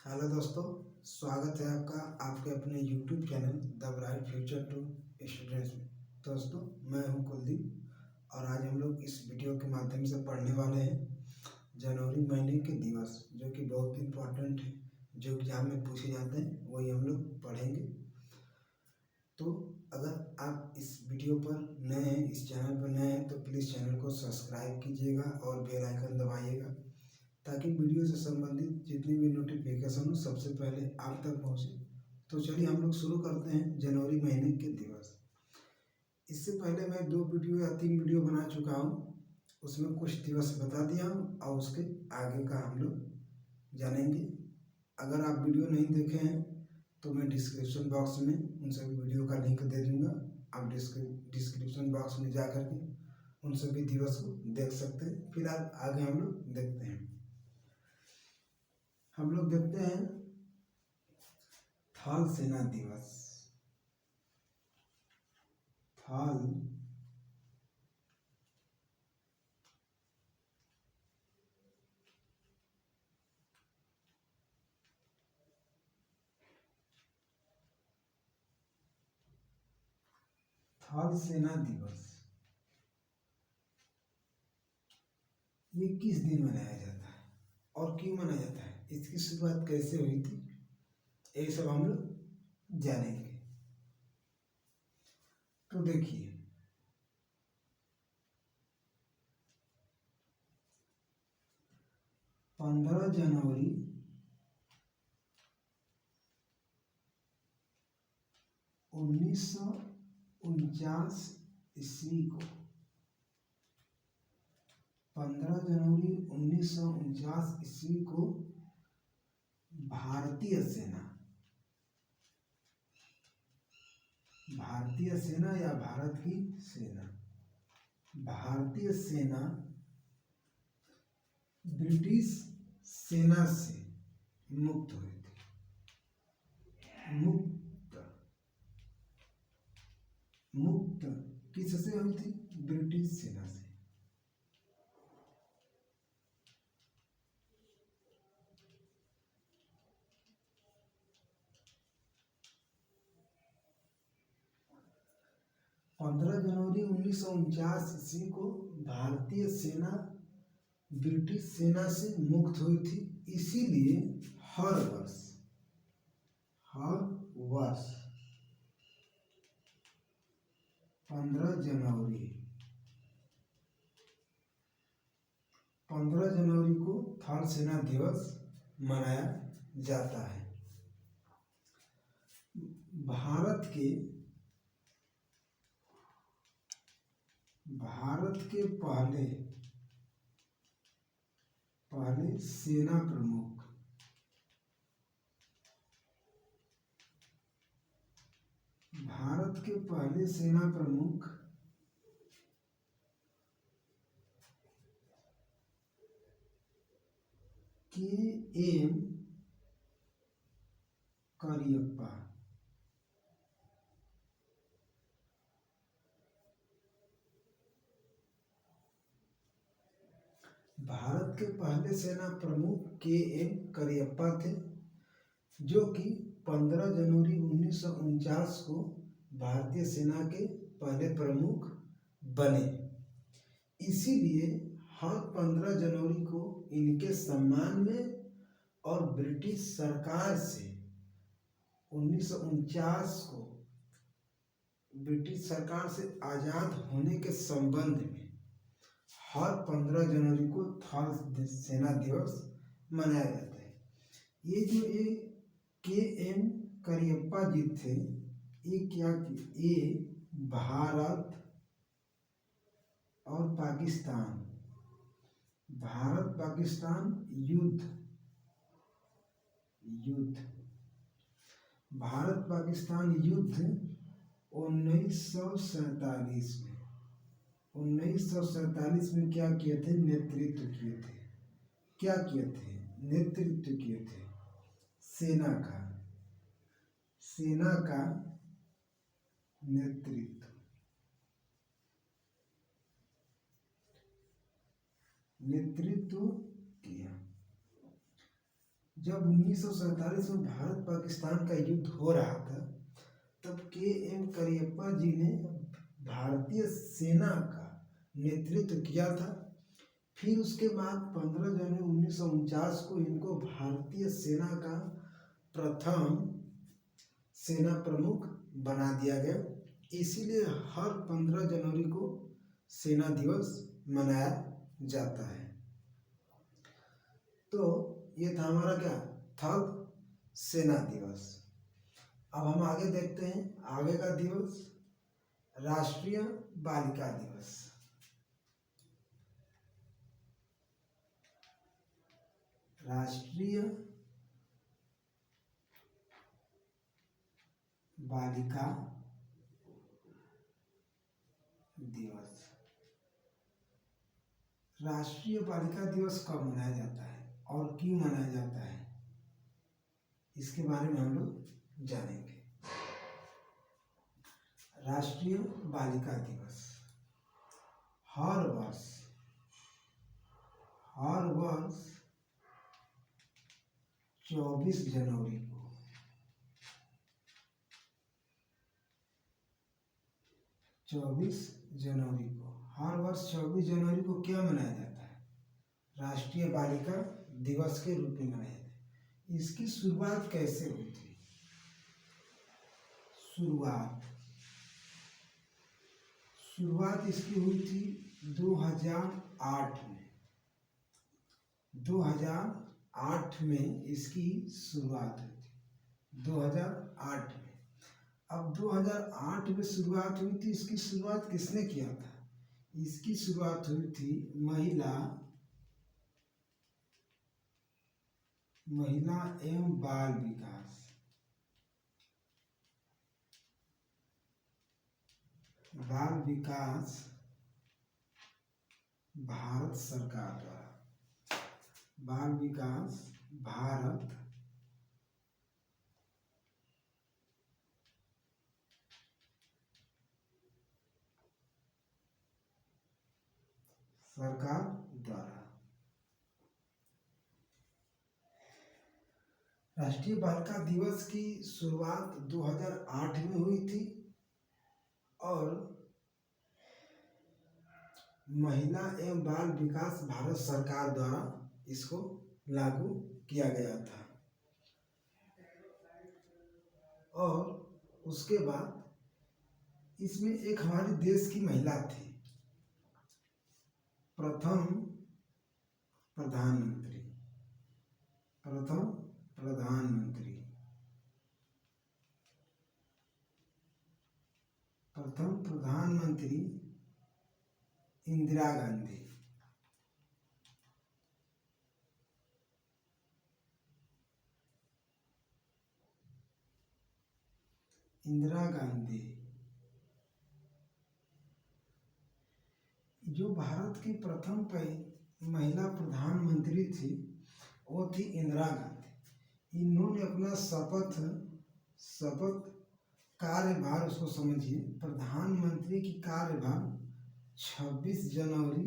Hello दोस्तों, स्वागत है आपका आपके अपने YouTube channel the bright future to students में। दोस्तों, मैं हूं कुलदीप और आज हम लोग इस वीडियो के माध्यम से पढ़ने वाले हैं जनवरी महीने के दिवस, जो कि बहुत इम्पोर्टेंट है, जो एग्जाम में पूछे जाते हैं, वही हम लोग पढ़ेंगे। तो अगर आप इस वीडियो पर नए हैं, इस चैनल पर नए हैं, तो प्लीज़ चैनल को सब्सक्राइब कीजिएगा और बेल आइकन दबाइएगा, ताकि वीडियो से संबंधित जितनी भी नोटिफिकेशन हो सबसे पहले आप तक पहुंचे। तो चलिए हम लोग शुरू करते हैं जनवरी महीने के दिवस। इससे पहले मैं 2 वीडियो या 3 वीडियो बना चुका हूं, उसमें कुछ दिवस बता दिया हूं और उसके आगे का हम लोग जानेंगे। अगर आप वीडियो नहीं देखे हैं तो मैं डिस्क्रिप्शन बॉक्स में उन सभी वीडियो का लिंक दे दूंगा। आप डिस्क्रिप्शन बॉक्स में जा करके उन सभी दिवस को देख सकते हैं। फिलहाल आगे हम लोग देखते हैं। हम लोग देखते हैं थल सेना दिवस। थल थल सेना दिवस ये किस दिन मनाया जाता है और क्यों मनाया जाता है, इसकी शुरुआत कैसे हुई थी, ये सब हम लोग जानेंगे। तो देखिए, 15 जनवरी 1949 ईस्वी को 15 जनवरी 1949 ईस्वी को भारतीय सेना या भारत की सेना, भारतीय सेना ब्रिटिश सेना से मुक्त हुई थी। मुक्त किससे हुई थी? ब्रिटिश सेना से। जनवरी 1949 ईस्वी को भारतीय सेना ब्रिटिश सेना से मुक्त हुई थी। इसीलिए हर वर्ष 15 जनवरी को थल सेना दिवस मनाया जाता है। भारत के पहले सेना प्रमुख के.एम. करियप्पा भारत के पहले सेना प्रमुख के.एम. करियप्पा थे, जो कि 15 जनवरी 1949 को भारतीय सेना के पहले प्रमुख बने। इसीलिए हर 15 जनवरी को इनके सम्मान में और ब्रिटिश सरकार से 1949 को ब्रिटिश सरकार से आज़ाद होने के संबंध में हर 15 जनवरी को थल सेना दिवस मनाया जाता है। ये जो के.एम. करियप्पा जी थे, ये क्या किए? ये भारत और पाकिस्तान युद्ध भारत पाकिस्तान युद्ध 1947 में क्या किए थे? नेतृत्व किए थे सेना का नेतृत्व किया। जब 1947 में भारत पाकिस्तान का युद्ध हो रहा था, तब के एम करियप्पा जी ने भारतीय सेना का नेतृत्व किया था। फिर उसके बाद 15 जनवरी 1949 को इनको भारतीय सेना का प्रथम सेना प्रमुख बना दिया गया। इसीलिए हर 15 जनवरी को सेना दिवस मनाया जाता है। तो ये था हमारा क्या, थल सेना दिवस। अब हम आगे देखते हैं आगे का दिवस, राष्ट्रीय बालिका दिवस। राष्ट्रीय बालिका दिवस। राष्ट्रीय बालिका दिवस कब मनाया जाता है और क्यों मनाया जाता है, इसके बारे में हम लोग जानेंगे। राष्ट्रीय बालिका दिवस हर वर्ष 24 जनवरी को हर वर्ष 24 जनवरी को क्या मनाया जाता है, राष्ट्रीय बालिका दिवस के रूप में मनाया जाता है। इसकी शुरुआत कैसे हुई थी? शुरुआत इसकी हुई थी 2008 में। 2008 में इसकी शुरुआत हुई थी, 2008 में। अब 2008 में शुरुआत हुई थी, इसकी शुरुआत किसने किया था? इसकी शुरुआत हुई थी महिला एवं बाल विकास भारत सरकार द्वारा। बाल विकास भारत सरकार द्वारा। राष्ट्रीय बालिका दिवस की शुरुआत 2008 में हुई थी और महिला एवं बाल विकास भारत सरकार द्वारा इसको लागू किया गया था। और उसके बाद इसमें एक हमारे देश की महिला थी, प्रथम प्रधानमंत्री इंदिरा गांधी। जो भारत की प्रथम महिला प्रधानमंत्री थी वो थी इंदिरा गांधी। इन्होंने अपना शपथ कार्यभार, उसको समझिए, प्रधानमंत्री की कार्यभार 26 जनवरी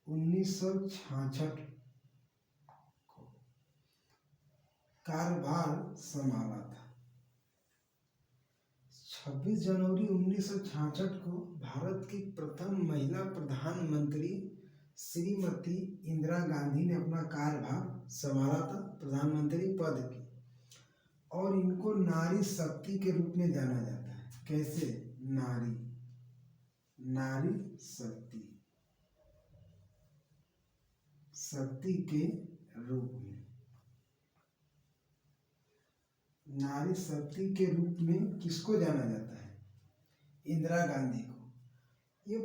1966 को कार्यभार संभाला था। 26 जनवरी 1966 को भारत की प्रथम महिला प्रधानमंत्री श्रीमती इंदिरा गांधी ने अपना कार्यभार संभाला था, प्रधानमंत्री पद की। और इनको नारी शक्ति के रूप में जाना जाता है। कैसे? नारी शक्ति के रूप में, नारी शक्ति के रूप में किसको जाना जाता है? इंदिरा गांधी को। ये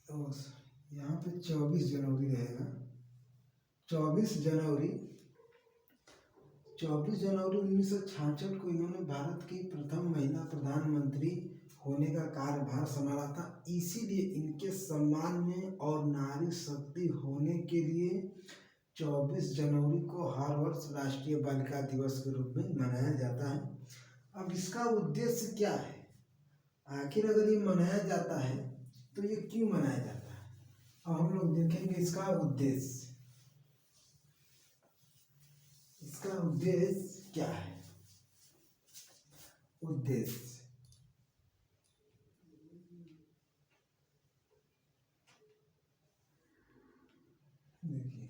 यहाँ पे 24 जनवरी रहेगा। 24 जनवरी 1966 को इन्होंने भारत की प्रथम महिला प्रधानमंत्री होने का कार्यभार संभाला था। इसीलिए इनके सम्मान में और नारी शक्ति होने के लिए 24 जनवरी को हर वर्ष राष्ट्रीय बालिका दिवस के रूप में मनाया जाता है। अब इसका उद्देश्य क्या है? आखिर अगर ये मनाया जाता है तो ये क्यों मनाया जाता है? अब हम लोग देखेंगे इसका उद्देश्य। इसका उद्देश्य क्या है? उद्देश्य देखिए,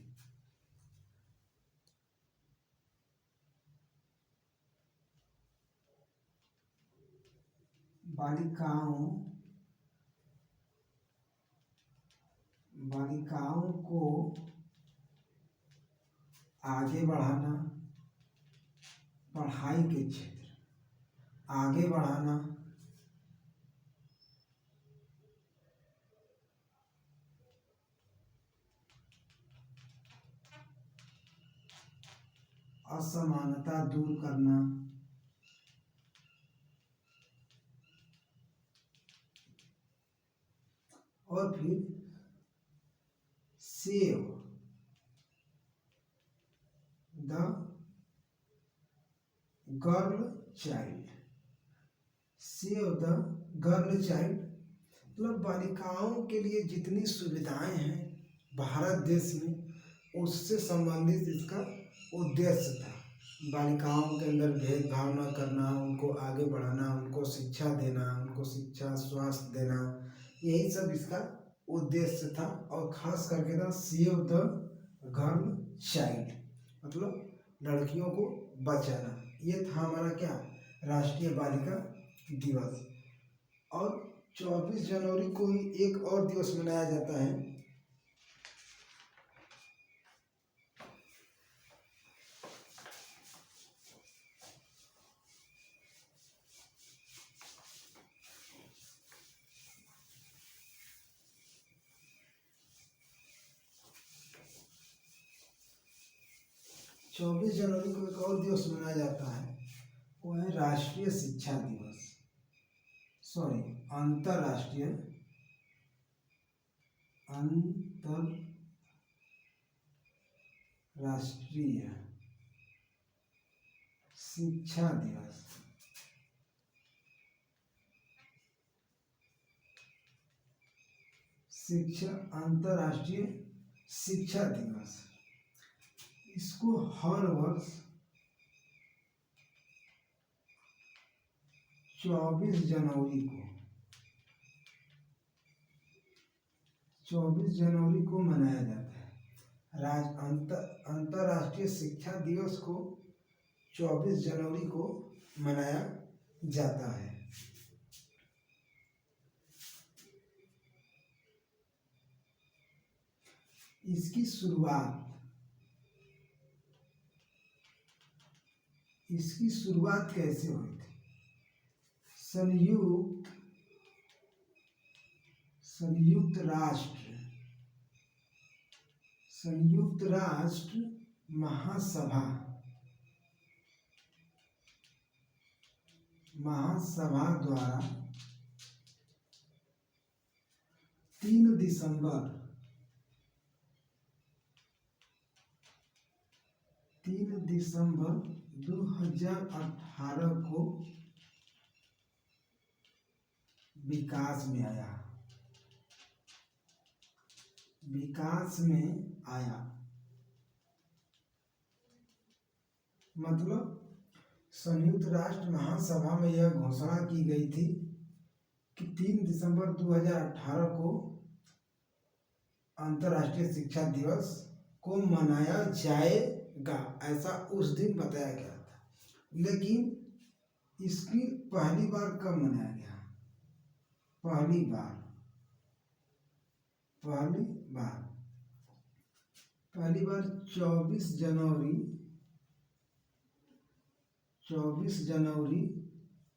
बालिकाओं को आगे बढ़ाना, पढ़ाई के क्षेत्र आगे बढ़ाना, असमानता दूर करना, और फिर save the girl child. Save the girl child मतलब बालिकाओं के लिए जितनी सुविधाएं हैं भारत देश में, उससे संबंधित इसका उद्देश्य था। बालिकाओं के अंदर भेदभाव न करना, उनको आगे बढ़ाना, उनको शिक्षा देना, उनको शिक्षा स्वास्थ्य देना, यही सब इसका उद्देश्य था। और खास करके था सेव द गर्ल चाइल्ड, मतलब लड़कियों को बचाना। ये था हमारा क्या, राष्ट्रीय बालिका दिवस। और 24 जनवरी को ही एक और दिवस मनाया जाता है, 24 जनवरी को एक और दिवस मनाया जाता है, वो है राष्ट्रीय शिक्षा दिवस, सॉरी अंतरराष्ट्रीय शिक्षा दिवस। अंतरराष्ट्रीय शिक्षा दिवस, इसको हर वर्ष 24 जनवरी को मनाया जाता है। अंतरराष्ट्रीय शिक्षा दिवस को 24 जनवरी को मनाया जाता है। इसकी शुरुआत कैसे हुई थी? संयुक्त राष्ट्र महासभा द्वारा 3 दिसंबर 2018 को विकास में आया। मतलब संयुक्त राष्ट्र महासभा में यह घोषणा की गई थी कि 3 दिसंबर 2018 को अंतर्राष्ट्रीय शिक्षा दिवस को मनाया जाएगा, ऐसा उस दिन बताया गया था। लेकिन इसकी पहली बार कब मनाया गया? पहली बार 24 जनवरी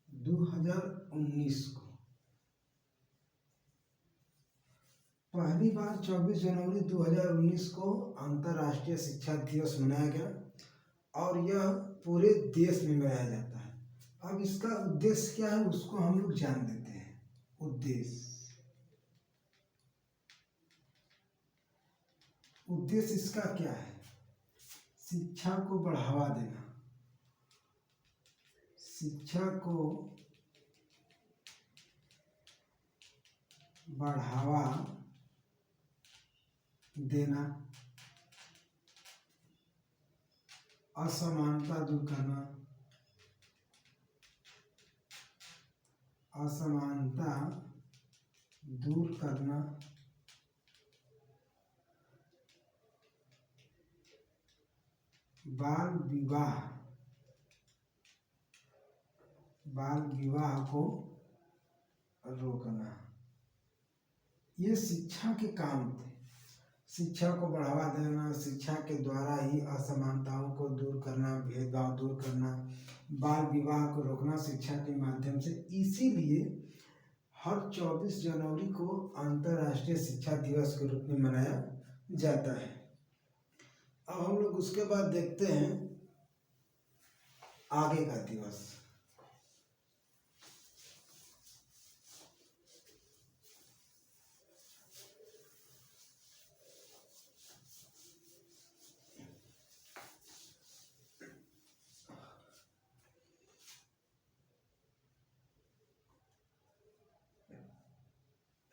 2019 को। पहली बार 24 जनवरी 2019 को अंतर्राष्ट्रीय शिक्षा दिवस मनाया गया, और यह पूरे देश में मनाया जाता है। अब इसका उद्देश्य क्या है उसको हम लोग जान लेते हैं। उद्देश्य इसका क्या है? शिक्षा को बढ़ावा देना, शिक्षा को बढ़ावा देना, असमानता दूर करना, असमानता दूर करना, बाल विवाह को रोकना। ये शिक्षा के काम थे। शिक्षा को बढ़ावा देना, शिक्षा के द्वारा ही असमानताओं को दूर करना, भेदभाव दूर करना, बाल विवाह को रोकना शिक्षा के माध्यम से। इसीलिए हर 24 जनवरी को अंतर्राष्ट्रीय शिक्षा दिवस के रूप में मनाया जाता है। अब हम लोग उसके बाद देखते हैं आगे का दिवस।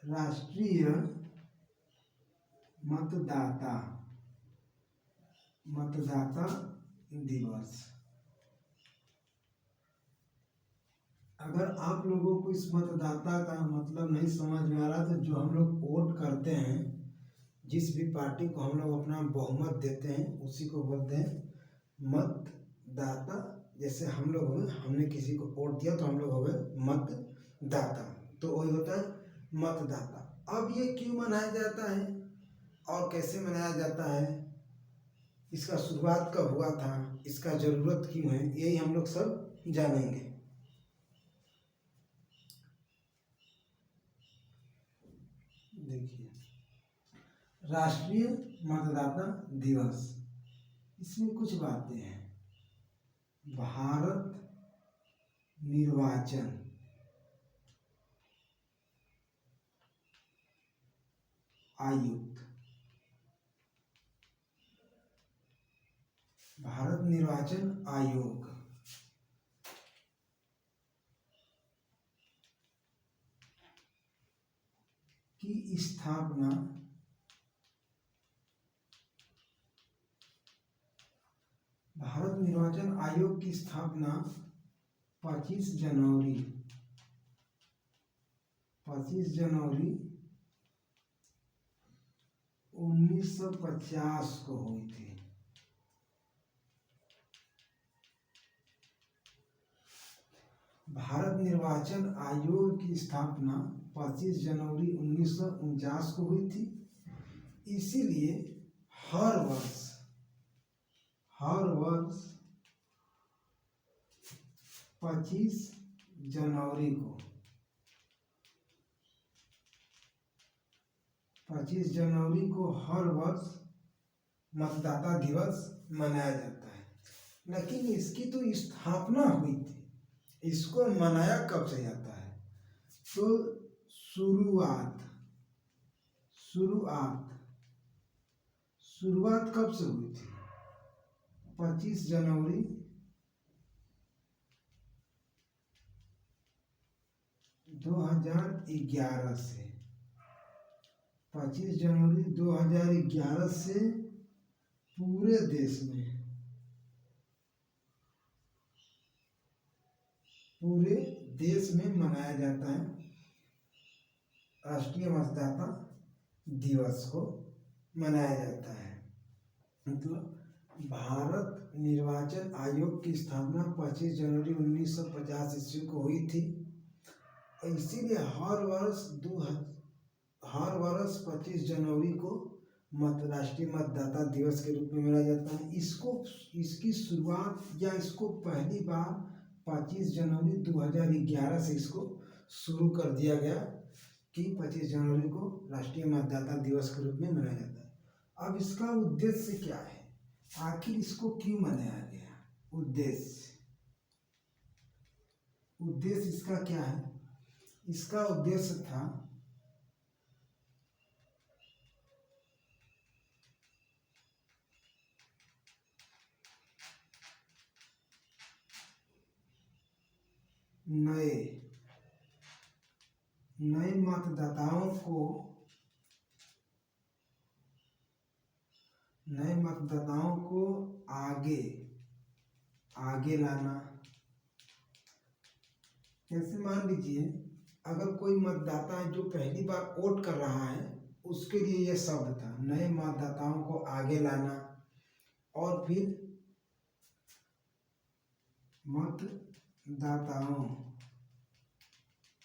राष्ट्रीय मतदाता दिवस। अगर आप लोगों को इस मतदाता का मतलब नहीं समझ में आ रहा, तो जो हम लोग वोट करते हैं, जिस भी पार्टी को हम लोग अपना बहुमत देते हैं, उसी को बोलते हैं मतदाता। जैसे हम लोग हो गए, हमने किसी को वोट दिया तो हम लोग हो गए मतदाता, तो वही होता है मतदाता। अब ये क्यों मनाया जाता है और कैसे मनाया जाता है, इसका शुरुआत कब हुआ था, इसका ज़रूरत क्यों है, यही हम लोग सब जानेंगे। देखिए, राष्ट्रीय मतदाता दिवस, इसमें कुछ बातें हैं। भारत निर्वाचन आयोग, भारत निर्वाचन आयोग की स्थापना भारत निर्वाचन आयोग की स्थापना 25 जनवरी 1950 को हुई थी। भारत निर्वाचन आयोग की स्थापना 25 जनवरी 1949 को हुई थी। इसीलिए हर वर्ष 25 जनवरी को 25 जनवरी को हर वर्ष मतदाता दिवस मनाया जाता है। लेकिन इसकी तो स्थापना हुई थी, इसको मनाया कब से जाता है, तो शुरुआत कब से हुई थी, 25 जनवरी 2011 से। 25 जनवरी 2011 से पूरे देश में मनाया जाता है। राष्ट्रीय मतदाता दिवस को मनाया जाता है। मतलब भारत निर्वाचन आयोग की स्थापना 25 जनवरी 1950 ईस्वी को हुई थी। इसीलिए हर वर्ष 25 जनवरी को राष्ट्रीय मतदाता दिवस के रूप में मनाया जाता है। इसकी शुरुआत या इसको पहली बार 25 जनवरी 2011 से इसको शुरू कर दिया गया कि 25 जनवरी को राष्ट्रीय मतदाता दिवस के रूप में मनाया जाता है। अब इसका उद्देश्य क्या है, आखिर इसको क्यों मनाया गया, उद्देश्य इसका क्या है। इसका उद्देश्य था नए मतदाताओं को नए मतदाताओं को आगे आगे लाना। जैसे मान लीजिए अगर कोई मतदाता है जो पहली बार वोट कर रहा है, उसके लिए यह शब्द था, नए मतदाताओं को आगे लाना। और फिर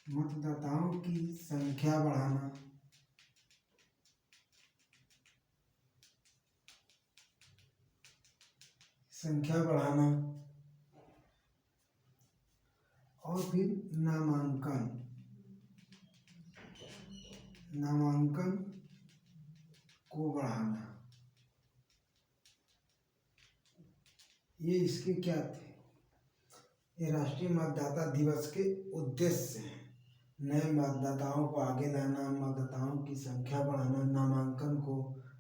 मतदाताओं की संख्या बढ़ाना। और फिर नामांकन को बढ़ाना। ये इसके क्या थे? ये राष्ट्रीय मतदाता दिवस के उद्देश्य हैं। नए मतदाताओं को आगे लाना, मतदाताओं की संख्या बढ़ाना, नामांकन को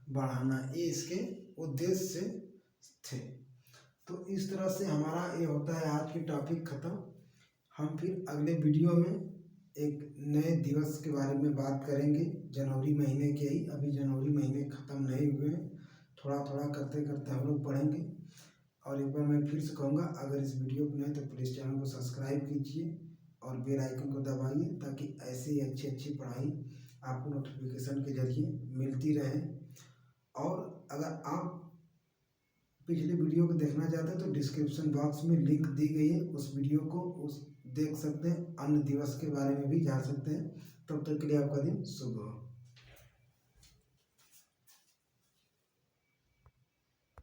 बढ़ाना, ये इसके उद्देश्य थे। तो इस तरह से हमारा ये होता है आज की टॉपिक ख़त्म। हम फिर अगले वीडियो में एक नए दिवस के बारे में बात करेंगे, जनवरी महीने के ही। अभी जनवरी महीने ख़त्म नहीं हुए हैं, थोड़ा थोड़ा करते करते हम लोग पढ़ेंगे। और एक बार मैं फिर से कहूँगा, अगर इस वीडियो को नहीं तो प्लीज़ चैनल को सब्सक्राइब कीजिए और बेल आइकन को दबाइए, ताकि ऐसे ही अच्छी पढ़ाई आपको नोटिफिकेशन के जरिए मिलती रहे। और अगर आप पिछले वीडियो को देखना चाहते हैं तो डिस्क्रिप्शन बॉक्स में लिंक दी गई है, उस वीडियो को देख सकते हैं। अन्य दिवस के बारे में भी जान सकते हैं। तब तक के लिए आपका दिन शुभ हो।